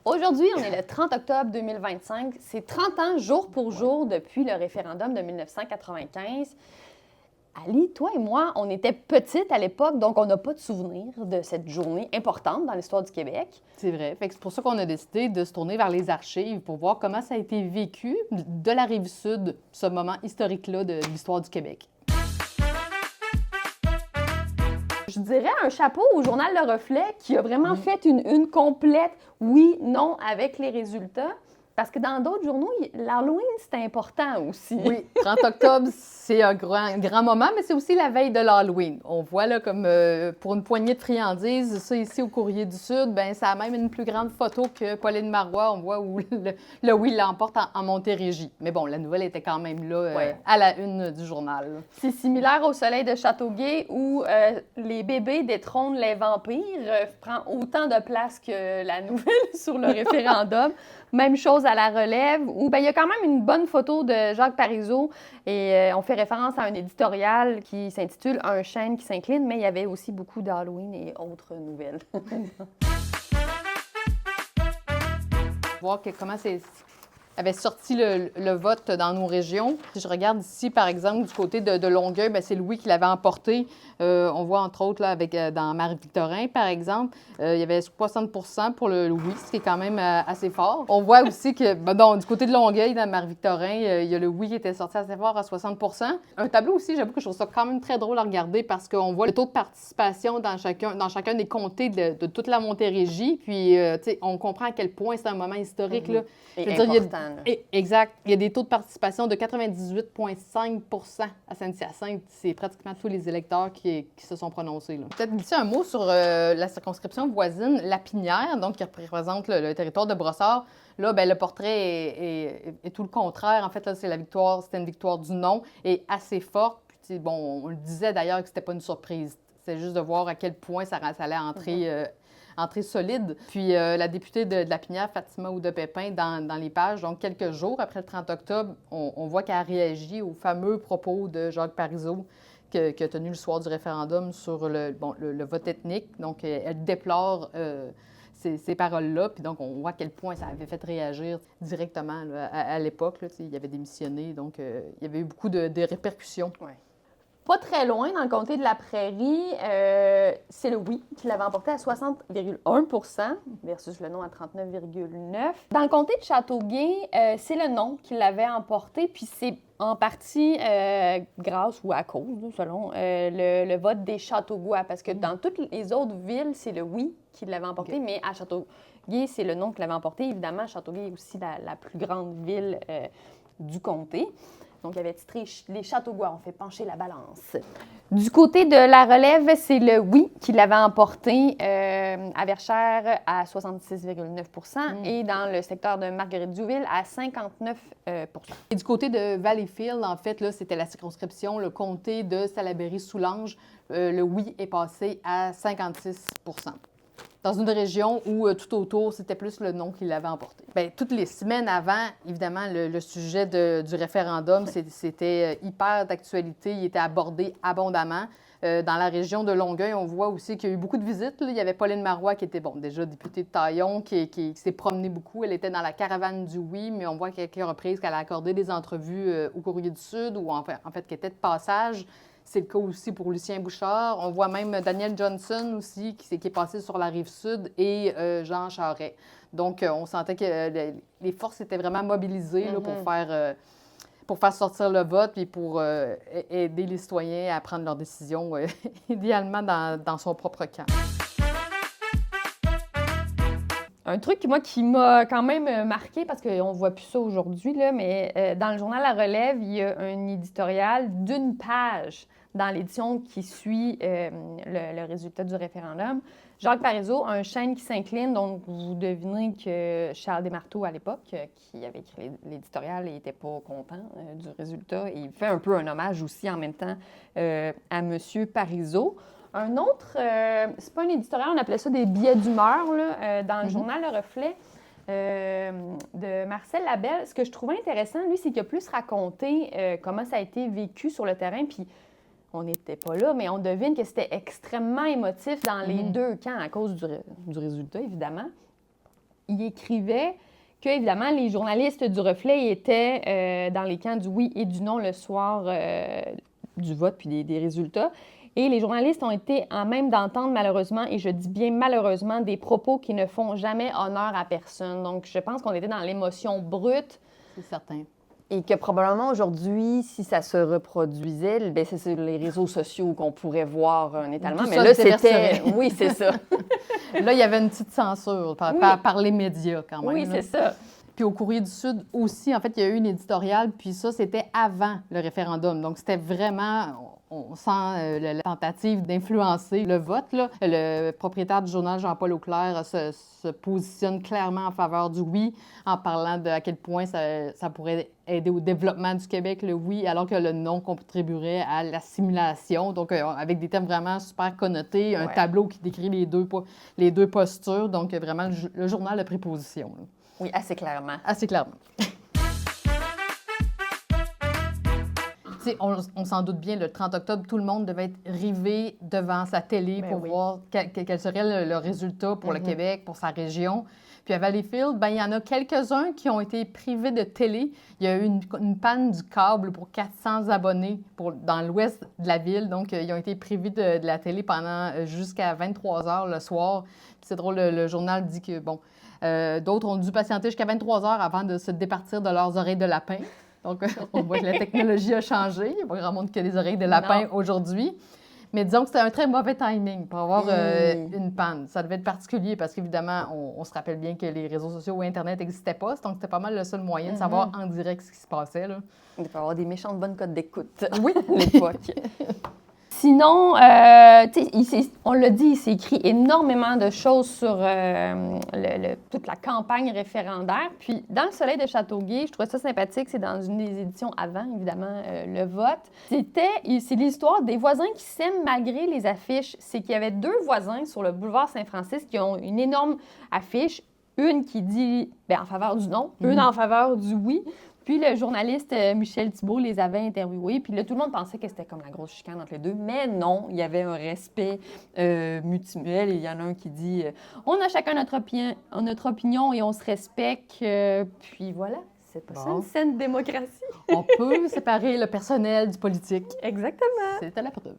Aujourd'hui, on est le 30 octobre 2025. C'est 30 ans jour pour jour depuis le référendum de 1995. Ali, toi et moi, on était petites à l'époque, donc on n'a pas de souvenir de cette journée importante dans l'histoire du Québec. C'est vrai. Fait que c'est pour ça qu'on a décidé de se tourner vers les archives pour voir comment ça a été vécu de la Rive-Sud, ce moment historique-là de l'histoire du Québec. Je dirais un chapeau au journal Le Reflet qui a vraiment fait une complète oui, non avec les résultats. Parce que dans d'autres journaux, l'Halloween, c'est important aussi. Oui, 30 octobre, c'est un grand moment, mais c'est aussi la veille de l'Halloween. On voit là comme pour une poignée de friandises, ça ici au Courrier du Sud, ben ça a même une plus grande photo que Pauline Marois. On voit où le oui l'emporte en Montérégie. Mais bon, la nouvelle était quand même là à la une du journal. C'est similaire au Soleil de Châteauguay où les bébés détrônent les vampires, prend autant de place que la nouvelle sur le référendum. Même chose à La Relève, où il y a quand même une bonne photo de Jacques Parizeau et on fait référence à un éditorial qui s'intitule « Un chêne qui s'incline », mais il y avait aussi beaucoup d'Halloween et autres nouvelles. Voir comment avait sorti le vote dans nos régions. Si je regarde ici, par exemple, du côté de Longueuil, bien, c'est le oui qui l'avait emporté. On voit, entre autres, là, dans Marie-Victorin, par exemple, il y avait 60 pour le oui, ce qui est quand même assez fort. On voit aussi que, du côté de Longueuil, dans Marie-Victorin, il y a le oui qui était sorti assez fort à 60 Un tableau aussi, j'avoue que je trouve ça quand même très drôle à regarder parce qu'on voit le taux de participation dans chacun des comtés de toute la Montérégie. Puis, on comprend à quel point c'est un moment historique. Là. Exact. Il y a des taux de participation de 98,5 à Saint-Hyacinthe. C'est pratiquement tous les électeurs qui se sont prononcés. Peut-être glisser un mot sur la circonscription voisine, Lapinière, donc qui représente le territoire de Brossard. Là, le portrait est tout le contraire. En fait, là, c'était une victoire du non et assez forte. Puis, on le disait d'ailleurs que c'était pas une surprise. C'est juste de voir à quel point ça allait entrer. Entrée solide. Puis la députée de Lapinière, Fatima Oudepépin, dans les pages, donc quelques jours après le 30 octobre, on voit qu'elle a réagi aux fameux propos de Jacques Parizeau qui a tenu le soir du référendum sur le vote ethnique. Donc, elle déplore ces paroles-là. Puis donc, on voit à quel point ça avait fait réagir directement là, à l'époque. Là, il avait démissionné. Donc, il y avait eu beaucoup de répercussions. Ouais. Pas très loin, dans le comté de la Prairie, c'est le oui qui l'avait emporté à 60,1 versus le non à 39,9 Dans le comté de Châteauguay, c'est le non qui l'avait emporté, puis c'est en partie grâce ou à cause, selon le vote des Châteauguay, parce que dans toutes les autres villes, c'est le oui qui l'avait emporté, mais à Châteauguay, c'est le non qui l'avait emporté. Évidemment, Châteauguay est aussi la plus grande ville du comté. Donc, il avait titré « Les Châteauguay ont fait pencher la balance ». Du côté de La Relève, c'est le oui qui l'avait emporté à Verchères à 66,9 et dans le secteur de Marguerite-Diouville à 59 Et du côté de Valleyfield, en fait, là, c'était la circonscription, le comté de Salaberry-Soulanges. Le oui est passé à 56 dans une région où tout autour, c'était plus le non qui l'avait emporté. Bien, toutes les semaines avant, évidemment, le sujet du référendum, c'était hyper d'actualité. Il était abordé abondamment. Dans la région de Longueuil, on voit aussi qu'il y a eu beaucoup de visites. Là. Il y avait Pauline Marois qui était, déjà députée de Taillon, qui s'est promenée beaucoup. Elle était dans la caravane du oui, mais on voit qu'à quelques reprises qu'elle a accordé des entrevues au Courrier du Sud ou en fait qu'elle était de passage. C'est le cas aussi pour Lucien Bouchard. On voit même Daniel Johnson aussi, qui est passé sur la Rive-Sud, et Jean Charest. Donc, on sentait que les forces étaient vraiment mobilisées là, pour faire sortir le vote et pour aider les citoyens à prendre leurs décisions, idéalement dans son propre camp. Un truc qui m'a quand même marqué, parce qu'on ne voit plus ça aujourd'hui, là, mais dans le journal La Relève, il y a un éditorial d'une page dans l'édition qui suit le résultat du référendum. Jacques Parizeau, un chêne qui s'incline, donc vous devinez que Charles Desmarteaux, à l'époque, qui avait écrit l'éditorial, n'était pas content du résultat. Et il fait un peu un hommage aussi en même temps à M. Parizeau. Un autre, c'est pas un éditorial, on appelait ça des billets d'humeur, dans le journal Le Reflet de Marcel Labelle. Ce que je trouvais intéressant, lui, c'est qu'il a plus raconté comment ça a été vécu sur le terrain, puis on n'était pas là, mais on devine que c'était extrêmement émotif dans les deux camps à cause du résultat, évidemment. il écrivait que, évidemment, les journalistes du Reflet étaient dans les camps du oui et du non le soir du vote puis des résultats. Et les journalistes ont été en même d'entendre, malheureusement, et je dis bien malheureusement, des propos qui ne font jamais honneur à personne. Donc, je pense qu'on était dans l'émotion brute. C'est certain. Et que probablement aujourd'hui, si ça se reproduisait, bien, c'est sur les réseaux sociaux qu'on pourrait voir un étalement. Tout Mais ça là, se c'était... déverserait. Oui, c'est ça. Là, il y avait une petite censure par les médias, quand même. Oui, là. c'est ça. Puis au Courrier du Sud aussi, en fait, il y a eu une éditoriale, puis ça, c'était avant le référendum. Donc, c'était vraiment, on sent la tentative d'influencer le vote, là. Le propriétaire du journal, Jean-Paul Auclair, se positionne clairement en faveur du oui, en parlant de à quel point ça pourrait aider au développement du Québec, le oui, alors que le non contribuerait à l'assimilation. Donc, avec des termes vraiment super connotés, un tableau qui décrit les deux postures. Donc, vraiment, le journal a pris position, là. Oui, assez clairement. Assez clairement. On s'en doute bien, le 30 octobre, tout le monde devait être rivé devant sa télé pour voir quel serait le résultat pour le Québec, pour sa région. Puis à Valleyfield, il y en a quelques-uns qui ont été privés de télé. Il y a eu une panne du câble pour 400 abonnés dans l'ouest de la ville. Donc, ils ont été privés de la télé pendant jusqu'à 23 heures le soir. Puis c'est drôle, le journal dit que, d'autres ont dû patienter jusqu'à 23 heures avant de se départir de leurs oreilles de lapin. Donc, on voit que la technologie a changé. Il n'y a pas grand monde qui a des oreilles de lapin aujourd'hui. Mais disons que c'était un très mauvais timing pour avoir une panne. Ça devait être particulier parce qu'évidemment, on se rappelle bien que les réseaux sociaux ou Internet n'existaient pas. Donc, c'était pas mal le seul moyen de savoir en direct ce qui se passait, là. Il peut y avoir des méchantes bonnes codes d'écoute. Oui, à l'époque. Sinon, on l'a dit, il s'est écrit énormément de choses sur toute la campagne référendaire. Puis, dans Le Soleil de Châteauguay, je trouvais ça sympathique. C'est dans une des éditions avant, évidemment, le vote. C'est l'histoire des voisins qui s'aiment malgré les affiches. C'est qu'il y avait 2 voisins sur le boulevard Saint-Francis qui ont une énorme affiche. Une qui dit en faveur du non, une en faveur du oui. Puis le journaliste Michel Thibault les avait interviewés. Puis là, tout le monde pensait que c'était comme la grosse chicane entre les deux. Mais non, il y avait un respect mutuel. Et il y en a un qui dit on a chacun notre opinion et on se respecte. Puis voilà, c'est pas ça une saine démocratie. On peut séparer le personnel du politique. Exactement. C'était la preuve.